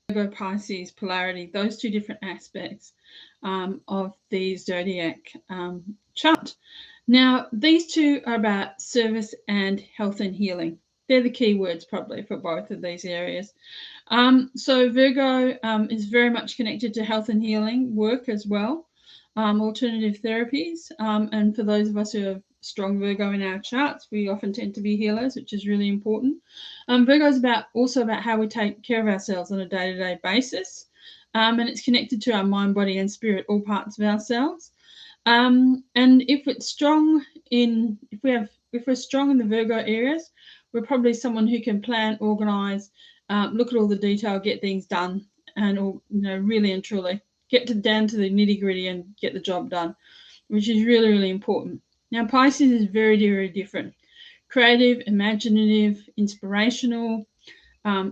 Virgo Pisces polarity, those two different aspects of the zodiac chart. Now, these two are about service and health and healing. They're the key words probably for both of these areas. So Virgo is very much connected to health and healing work as well, alternative therapies. And for those of us who have strong Virgo in our charts, we often tend to be healers, which is really important. Virgo is also about how we take care of ourselves on a day-to-day basis. And it's connected to our mind, body, and spirit, all parts of ourselves. And if we're strong in the Virgo areas, we're probably someone who can plan, organize, look at all the detail, get things done, and really and truly get down to the nitty gritty and get the job done, which is really, really important. Now, Pisces is very, very different. Creative, imaginative, inspirational,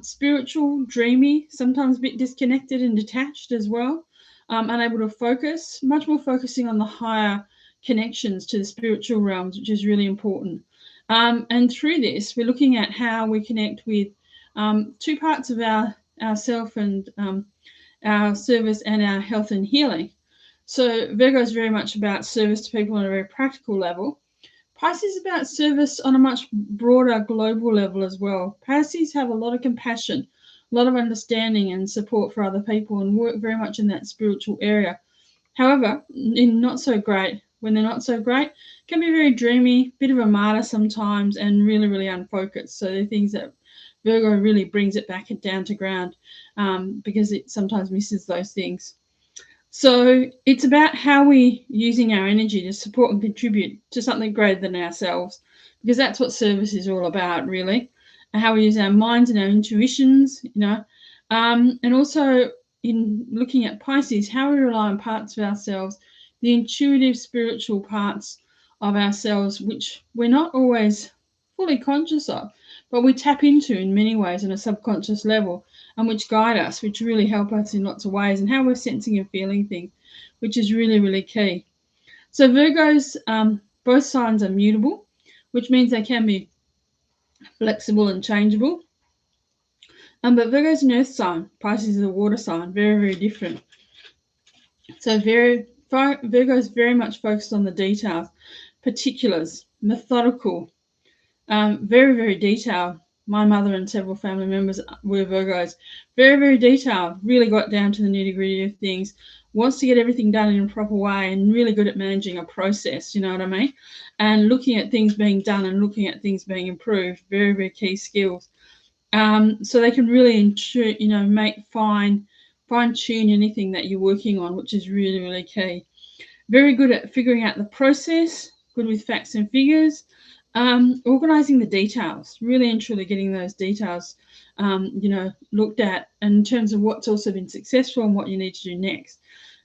spiritual, dreamy, sometimes a bit disconnected and detached as well, unable to focus, much more focusing on the higher connections to the spiritual realms, which is really important. And through this, we're looking at how we connect with two parts of our self and our service and our health and healing. So Virgo is very much about service to people on a very practical level. Pisces is about service on a much broader global level as well. Pisces have a lot of compassion, a lot of understanding and support for other people, and work very much in that spiritual area. However, when they're not so great, can be very dreamy, bit of a martyr sometimes, and really, really unfocused. So they're things that Virgo really brings it back down to ground because it sometimes misses those things. So it's about how we're using our energy to support and contribute to something greater than ourselves, because that's what service is all about, really, and how we use our minds and our intuitions, and also in looking at Pisces, how we rely on parts of ourselves, the intuitive spiritual parts of ourselves, which we're not always fully conscious of, but we tap into in many ways on a subconscious level, and which guide us, which really help us in lots of ways, and how we're sensing and feeling things, which is really, really key. So Virgos, both signs are mutable, which means they can be flexible and changeable. But Virgo's an earth sign, Pisces is a water sign, very, very different. So Virgo is very much focused on the details, particulars, methodical, very, very detailed. My mother and several family members were Virgos. Very, very detailed, really got down to the nitty gritty of things, wants to get everything done in a proper way, and really good at managing a process, you know what I mean? And looking at things being done and looking at things being improved, very, very key skills. So they can really, fine tune anything that you're working on, which is really, really key. Very good at figuring out the process, good with facts and figures, organizing the details, really and truly getting those details, looked at in terms of what's also been successful and what you need to do next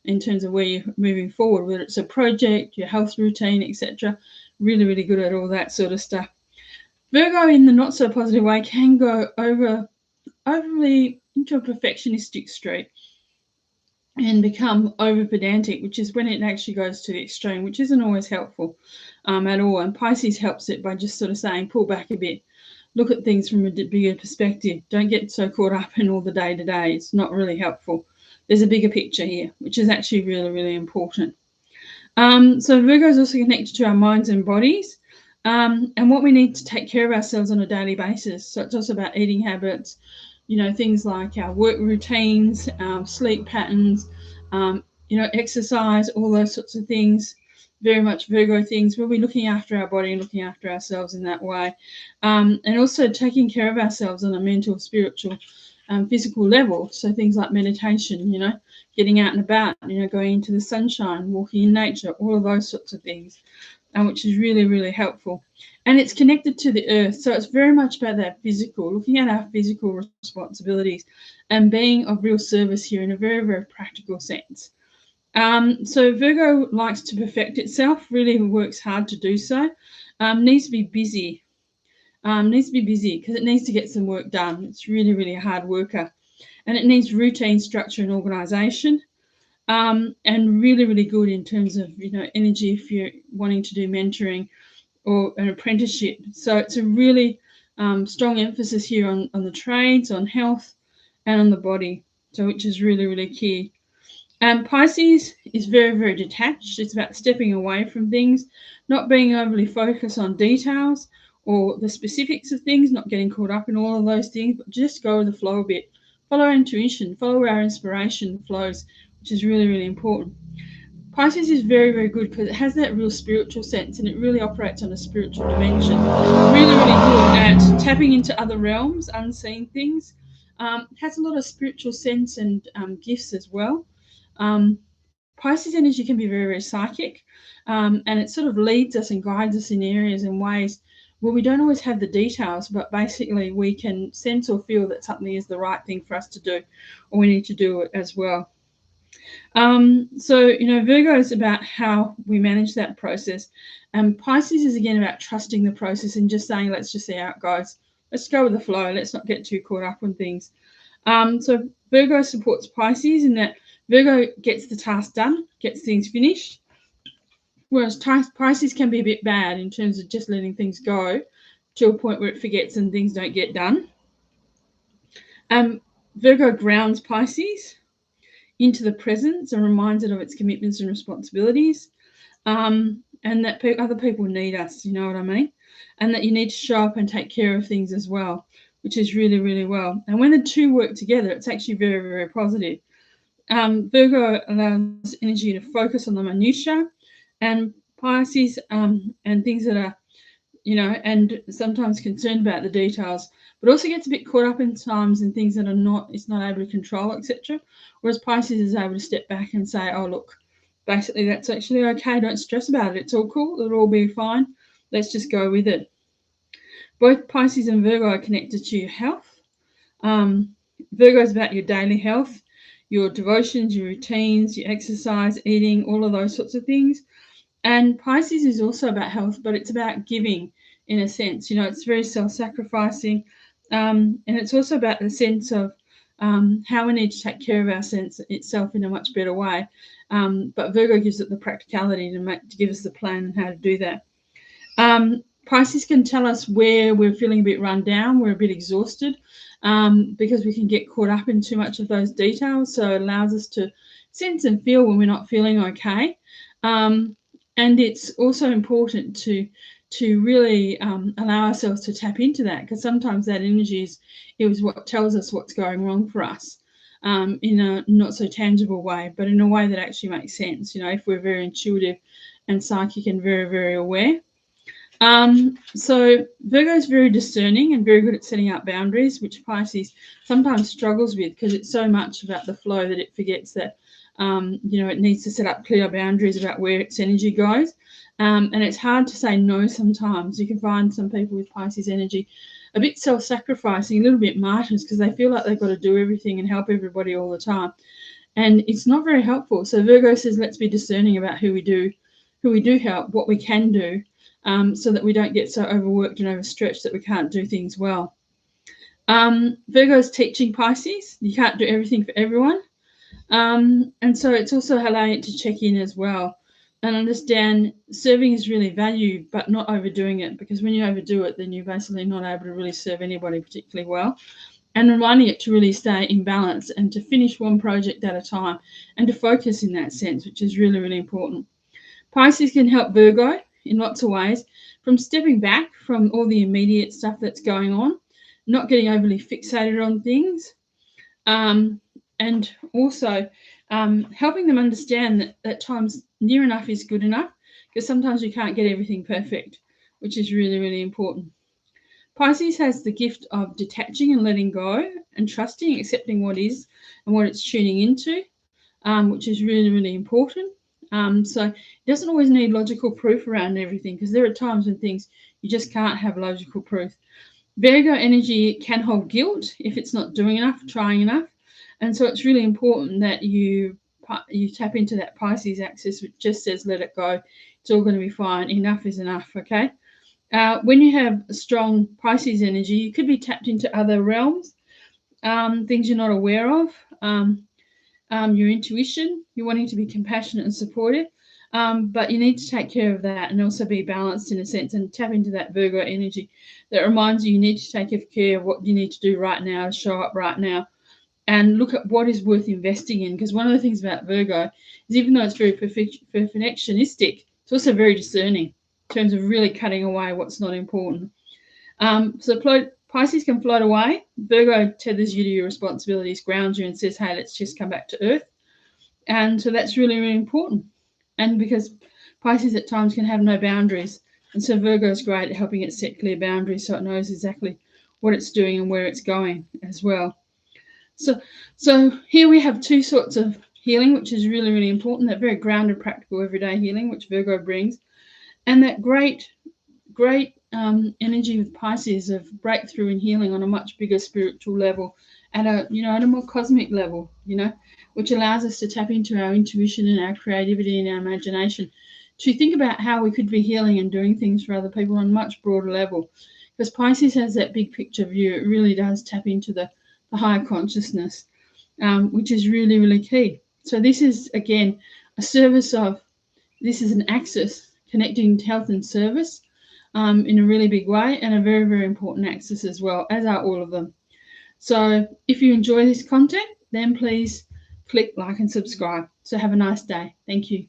in terms of where you're moving forward, whether it's a project, your health routine, etc. Really, really good at all that sort of stuff. Virgo, in the not so positive way, can go overly into a perfectionistic streak and become over pedantic, which is when it actually goes to the extreme, which isn't always helpful at all. And Pisces helps it by just sort of saying, pull back a bit, look at things from a bigger perspective. Don't get so caught up in all the day-to-day. It's not really helpful. There's a bigger picture here, which is actually really, really important. So Virgo is also connected to our minds and bodies, and what we need to take care of ourselves on a daily basis. So it's also about eating habits, things like our work routines, sleep patterns, exercise, all those sorts of things. Very much Virgo things. We'll be looking after our body and looking after ourselves in that way. And also taking care of ourselves on a mental, spiritual, physical level. So things like meditation, getting out and about, going into the sunshine, walking in nature, all of those sorts of things, which is really, really helpful. And it's connected to the earth. So it's very much about that physical, looking at our physical responsibilities and being of real service here in a very, very practical sense. So Virgo likes to perfect itself, really works hard to do so, needs to be busy. Because it needs to get some work done. It's really, really a hard worker. And it needs routine, structure and organisation. And really, really good in terms of, energy if you're wanting to do mentoring or an apprenticeship. So it's a really strong emphasis here on the trades, on health and on the body. so which is really, really key. Pisces is very, very detached. It's about stepping away from things, not being overly focused on details or the specifics of things, not getting caught up in all of those things, but just go with the flow a bit. Follow our intuition, follow where our inspiration flows, which is really, really important. Pisces is very, very good because it has that real spiritual sense and it really operates on a spiritual dimension. Really, really good at tapping into other realms, unseen things. Has a lot of spiritual sense and gifts as well. Um, Pisces energy can be very, very psychic, and it sort of leads us and guides us in areas and ways where we don't always have the details, but basically we can sense or feel that something is the right thing for us to do, or we need to do it as well. So, Virgo is about how we manage that process. And Pisces is again about trusting the process and just saying, let's just see how it goes. Let's go with the flow. Let's not get too caught up on things. So Virgo supports Pisces in that Virgo gets the task done, gets things finished, whereas Pisces can be a bit bad in terms of just letting things go to a point where it forgets and things don't get done. Virgo grounds Pisces into the presence and reminds it of its commitments and responsibilities, and that other people need us, you know what I mean? And that you need to show up and take care of things as well, which is really, really well. And when the two work together, it's actually very, very positive. Virgo allows energy to focus on the minutiae, and Pisces and things that are, and sometimes concerned about the details, but also gets a bit caught up in times in things that it's not able to control, etc. Whereas Pisces is able to step back and say, oh, look, basically that's actually okay. Don't stress about it. It's all cool. It'll all be fine. Let's just go with it. Both Pisces and Virgo are connected to your health. Virgo is about your daily health, your devotions, your routines, your exercise, eating, all of those sorts of things. And Pisces is also about health, but it's about giving in a sense. It's very self-sacrificing. And it's also about the sense of how we need to take care of our sense itself in a much better way. But Virgo gives it the practicality to give us the plan on how to do that. Pisces can tell us where we're feeling a bit run down, we're a bit exhausted, because we can get caught up in too much of those details. So it allows us to sense and feel when we're not feeling okay. And it's also important to really allow ourselves to tap into that, because sometimes that energy is what tells us what's going wrong for us, in a not so tangible way, but in a way that actually makes sense, if we're very intuitive and psychic and very, very aware. So Virgo is very discerning and very good at setting up boundaries, which Pisces sometimes struggles with because it's so much about the flow that it forgets that it needs to set up clear boundaries about where its energy goes. And it's hard to say no sometimes. You can find some people with Pisces energy a bit self-sacrificing, a little bit martyrs, because they feel like they've got to do everything and help everybody all the time. And it's not very helpful. So Virgo says, let's be discerning about who we do help, what we can do, so that we don't get so overworked and overstretched that we can't do things well. Virgo is teaching Pisces. You can't do everything for everyone. And so it's also allowing it to check in as well and understand serving is really valued, but not overdoing it, because when you overdo it, then you're basically not able to really serve anybody particularly well. And reminding it to really stay in balance and to finish one project at a time and to focus in that sense, which is really, really important. Pisces can help Virgo in lots of ways, from stepping back from all the immediate stuff that's going on, not getting overly fixated on things, and also helping them understand that at times near enough is good enough, because sometimes you can't get everything perfect, which is really, really important. Pisces has the gift of detaching and letting go and trusting, accepting what is and what it's tuning into, which is really, really important. So it doesn't always need logical proof around everything, because there are times when things you just can't have logical proof. Virgo energy can hold guilt if it's not doing enough, trying enough. And so it's really important that you tap into that Pisces axis, which just says, let it go. It's all going to be fine. Enough is enough, okay? When you have a strong Pisces energy, you could be tapped into other realms, things you're not aware of, your intuition, you're wanting to be compassionate and supportive, but you need to take care of that and also be balanced in a sense and tap into that Virgo energy that reminds you need to take care of what you need to do right now, show up right now. and look at what is worth investing in. Because one of the things about Virgo is, even though it's very perfectionistic, it's also very discerning in terms of really cutting away what's not important. So Pisces can float away. Virgo tethers you to your responsibilities, grounds you, and says, hey, let's just come back to earth. And so that's really, really important. And because Pisces at times can have no boundaries. And so Virgo is great at helping it set clear boundaries so it knows exactly what it's doing and where it's going as well. So here we have two sorts of healing, which is really, really important. That very grounded, practical, everyday healing, which Virgo brings. And that great energy with Pisces of breakthrough and healing on a much bigger spiritual level, at a more cosmic level, which allows us to tap into our intuition and our creativity and our imagination to think about how we could be healing and doing things for other people on a much broader level. Because Pisces has that big picture view. It really does tap into the higher consciousness, which is really, really key. So this is, again, this is an axis connecting health and service in a really big way, and a very, very important axis as well, as are all of them. So if you enjoy this content, then please click like and subscribe. So have a nice day. Thank you.